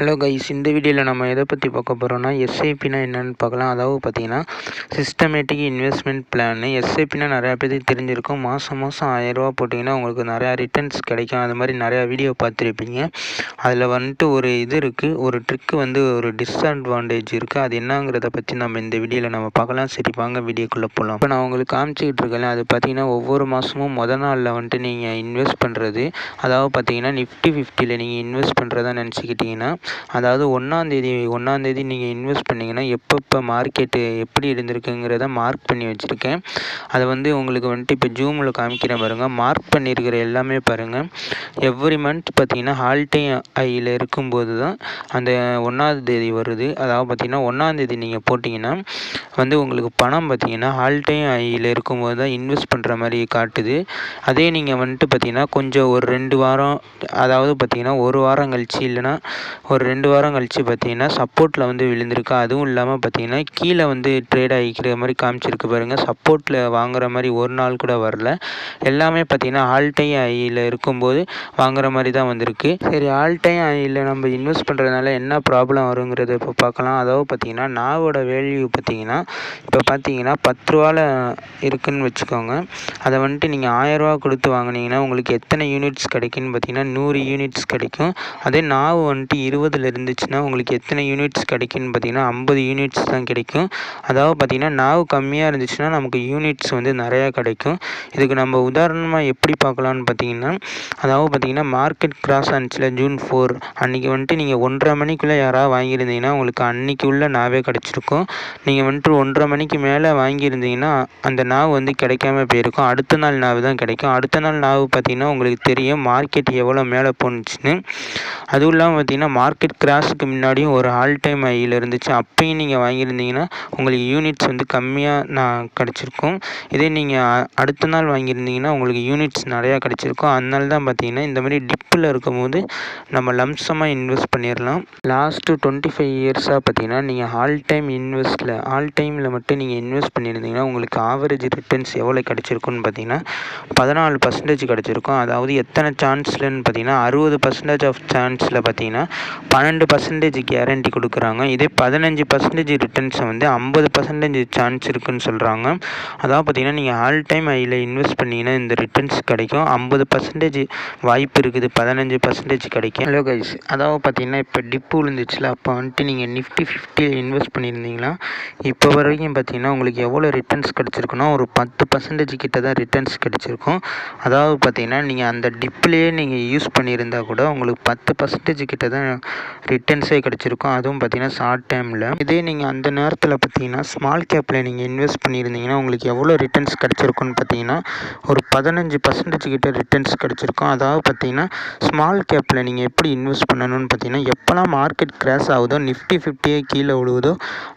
Hello guys, இந்த வீடியோவில் நம்ம எதை பற்றி பார்க்க போகிறோம்னா எஸ்ஐபினா என்னென்னு பார்க்கலாம். அதாவது பார்த்தீங்கன்னா சிஸ்டமேட்டிக் இன்வெஸ்ட்மெண்ட் பிளான். எஸ்ஐபினா நிறையா பேருக்கு தெரிஞ்சிருக்கும். மாதம் 1000 போட்டிங்கன்னா உங்களுக்கு நிறையா ரிட்டர்ன்ஸ் கிடைக்கும். அது மாதிரி நிறையா வீடியோ பார்த்துருப்பீங்க. அதில் ஒரு இது இருக்குது, ஒரு ட்ரிக்கு ஒரு டிஸ்அட்வான்டேஜ் இருக்குது. அது என்னங்கிறத பற்றி நம்ம இந்த வீடியோவில் நம்ம பார்க்கலாம். சரி வாங்க வீடியோக்குள்ளே போகலாம். இப்போ நான் உங்களுக்கு காமிச்சிக்கிட்டு இருக்கேன், அது பார்த்தீங்கன்னா ஒவ்வொரு மாதமும் நாளில் நீங்கள் இன்வெஸ்ட் பண்ணுறது. அதாவது பார்த்தீங்கன்னா நிஃப்டி 50ல் நீங்கள் இன்வெஸ்ட் பண்ணுறதா நினச்சிக்கிட்டிங்கன்னா, அதாவது ஒன்றாந்தேதி நீங்கள் இன்வெஸ்ட் பண்ணிங்கன்னா எப்பப்போ மார்க்கெட்டு எப்படி இருந்திருக்குங்கிறத மார்க் பண்ணி வச்சுருக்கேன். அதை உங்களுக்கு இப்போ ஜூமில் காமிக்கிறேன் பாருங்கள். மார்க் பண்ணியிருக்கிற எல்லாமே பாருங்கள். எவ்ரி மந்த் பார்த்தீங்கன்னா ஹால்டைம் ஐயில் இருக்கும்போது தான் அந்த 1ஆம் தேதி வருது. அதாவது பார்த்தீங்கன்னா 1ஆம் தேதி நீங்கள் போட்டிங்கன்னா உங்களுக்கு பணம் பார்த்தீங்கன்னா ஹால்டைம் ஐயில் இருக்கும்போது தான் இன்வெஸ்ட் பண்ணுற மாதிரி காட்டுது. அதே நீங்கள் பார்த்தீங்கன்னா கொஞ்சம் ஒரு 2 வாரம், அதாவது பார்த்தீங்கன்னா ஒரு வாரம் கழிச்சு இல்லைன்னா ஒரு 2 வாரம் கழித்து பார்த்தீங்கன்னா சப்போர்ட்டில் விழுந்திருக்கு. அதுவும் இல்லாமல் பார்த்தீங்கன்னா கீழே ட்ரேட் ஆகிக்கிற மாதிரி காமிச்சிருக்கு பாருங்கள். சப்போர்ட்டில் வாங்குற மாதிரி ஒரு நாள் கூட வரல. எல்லாமே பார்த்தீங்கன்னா ஆல் டைம் ஐயில் இருக்கும்போது வாங்குற மாதிரி தான் வந்திருக்கு. சரி, ஆல் டைம் ஐயில் நம்ம இன்வெஸ்ட் பண்ணுறதுனால என்ன ப்ராப்ளம் வருங்கிறத இப்போ பார்க்கலாம். அதாவது பார்த்தீங்கன்னா நாவோட வேல்யூ பார்த்தீங்கன்னா இப்போ பார்த்தீங்கன்னா 10 ரூபாவில் இருக்குதுன்னு வச்சுக்கோங்க. அதை நீங்கள் 1000 ரூபா கொடுத்து வாங்கினீங்கன்னா உங்களுக்கு எத்தனை யூனிட்ஸ் கிடைக்குன்னு பார்த்தீங்கன்னா 100 யூனிட்ஸ் கிடைக்கும். அதே நாவு 20 இருந்துச்சுன்னா உங்களுக்கு எத்தனை யூனிட்ஸ் கிடைக்குன்னு பார்த்தீங்கன்னா 50 யூனிட்ஸ் தான் கிடைக்கும். அதாவது பார்த்தீங்கன்னா நாவு கம்மியாக இருந்துச்சுன்னா நமக்கு யூனிட்ஸ் நிறையா கிடைக்கும். இதுக்கு நம்ம உதாரணமாக எப்படி பார்க்கலான்னு பார்த்தீங்கன்னா, அதாவது பார்த்தீங்கன்னா மார்க்கெட் கிராஸ் ஆனிச்சில் June 4 அன்றைக்கி நீங்கள் 1:30 மணிக்குள்ளே யாராவது வாங்கியிருந்தீங்கன்னா உங்களுக்கு அன்றைக்கி உள்ள நாவே கிடச்சிருக்கும். நீங்கள் 1:30 மணிக்கு மேலே வாங்கியிருந்தீங்கன்னா அந்த நாவு கிடைக்காம போயிருக்கும். அடுத்த நாள் நாவு தான் கிடைக்கும். அடுத்த நாள் நாவு பார்த்தீங்கன்னா உங்களுக்கு தெரியும் மார்க்கெட் எவ்வளோ மேலே போணுச்சுன்னு. அதுவும் இல்லாமல் பார்த்தீங்கன்னா மார்க்கெட் கிராஸுக்கு முன்னாடியும் ஒரு ஆல் டைம் ஐயில் இருந்துச்சு. அப்பையும் நீங்கள் வாங்கியிருந்தீங்கன்னா உங்களுக்கு யூனிட்ஸ் கம்மியாக கிடச்சிருக்கும். இதே நீங்கள் அடுத்த நாள் வாங்கியிருந்தீங்கன்னா உங்களுக்கு யூனிட்ஸ் நிறையா கிடச்சிருக்கும். அதனால தான் பார்த்தீங்கன்னா இந்த மாதிரி டிப்பில் இருக்கும்போது நம்ம லம்சமாக இன்வெஸ்ட் பண்ணிடலாம். லாஸ்ட்டு 25 இயர்ஸாக பார்த்தீங்கன்னா நீங்கள் ஆல் டைமில் மட்டும் நீங்கள் இன்வெஸ்ட் பண்ணியிருந்தீங்கன்னா உங்களுக்கு ஆவரேஜ் ரிட்டர்ன்ஸ் எவ்வளோ கிடச்சிருக்குன்னு பார்த்தீங்கன்னா 14% கிடச்சிருக்கும். அதாவது எத்தனை சான்ஸ்லன்னு பார்த்தீங்கன்னா 60% ஆஃப் சான்ஸில் பார்த்தீங்கன்னா 12% கேரண்டி கொடுக்குறாங்க. இதே 15% ரிட்டர்ன்ஸை 50% சான்ஸ் இருக்குதுன்னு சொல்கிறாங்க. அதாவது பார்த்தீங்கன்னா நீங்கள் ஆல் டைம் ஐயில் இன்வெஸ்ட் பண்ணிங்கன்னா இந்த ரிட்டர்ன்ஸ் கிடைக்கும். 50% வாய்ப்பு இருக்குது 15% கிடைக்கும். ஹலோ கைஸ், அதாவது பார்த்தீங்கன்னா இப்போ டிப்பு விழுந்துச்சுல, அப்போ நீங்கள் நிஃப்டி 50 இன்வெஸ்ட் பண்ணியிருந்தீங்கன்னா இப்போ வரைக்கும் பார்த்தீங்கன்னா உங்களுக்கு எவ்வளோ ரிட்டர்ன்ஸ் கிடச்சிருக்குன்னா ஒரு 10% கிட்ட தான் ரிட்டர்ன்ஸ் கிடச்சிருக்கும். அதாவது பார்த்தீங்கன்னா நீங்கள் அந்த டிப்லேயே நீங்கள் யூஸ் பண்ணியிருந்தால் கூட உங்களுக்கு 10% கிட்ட தான் ரிட்டர்ன்ஸே கிடச்சிருக்கும். அதுவும் பார்த்தீங்கன்னா ஷார்ட் டைமில். இதே நீங்கள் அந்த நேரத்தில் பார்த்தீங்கன்னா ஸ்மால் கேப்பில் நீங்கள் இன்வெஸ்ட் பண்ணியிருந்தீங்கன்னா உங்களுக்கு எவ்வளோ ரிட்டர்ன்ஸ் கிடச்சிருக்குன்னு பார்த்தீங்கன்னா ஒரு 15% கிட்ட ரிட்டர்ன்ஸ் கிடச்சிருக்கும். அதாவது பார்த்தீங்கன்னா ஸ்மால் கேப்பில் நீங்கள் எப்படி இன்வெஸ்ட் பண்ணணும்னு பார்த்தீங்கன்னா எப்போலாம் மார்க்கெட் கிராஷ் ஆகுதோ நிஃப்டி 50 கீழே விழுவுதோ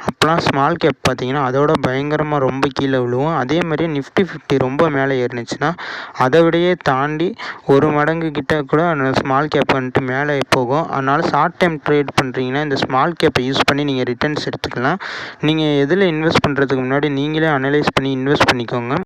அப்போலாம் ஸ்மால் கேப் பார்த்தீங்கன்னா அதோட பயங்கரமாக ரொம்ப கீழே விழுவும். அதே மாதிரியே நிஃப்டி 50 ரொம்ப மேலே ஏறினுச்சுன்னா அதை விடையே தாண்டி ஒரு மடங்கு கிட்ட கூட ஸ்மால் கேப் மேலே போகும். அதனால் ஷார்ட் டைம் ட்ரேட் பண்ணுறீங்கன்னா இந்த ஸ்மால் கேப்பை யூஸ் பண்ணி நீங்கள் ரிட்டர்ன்ஸ் எடுத்துக்கலாம். நீங்கள் எதில் இன்வெஸ்ட் பண்ணுறதுக்கு முன்னாடி நீங்களே அனலைஸ் பண்ணி இன்வெஸ்ட் பண்ணிக்கோங்க.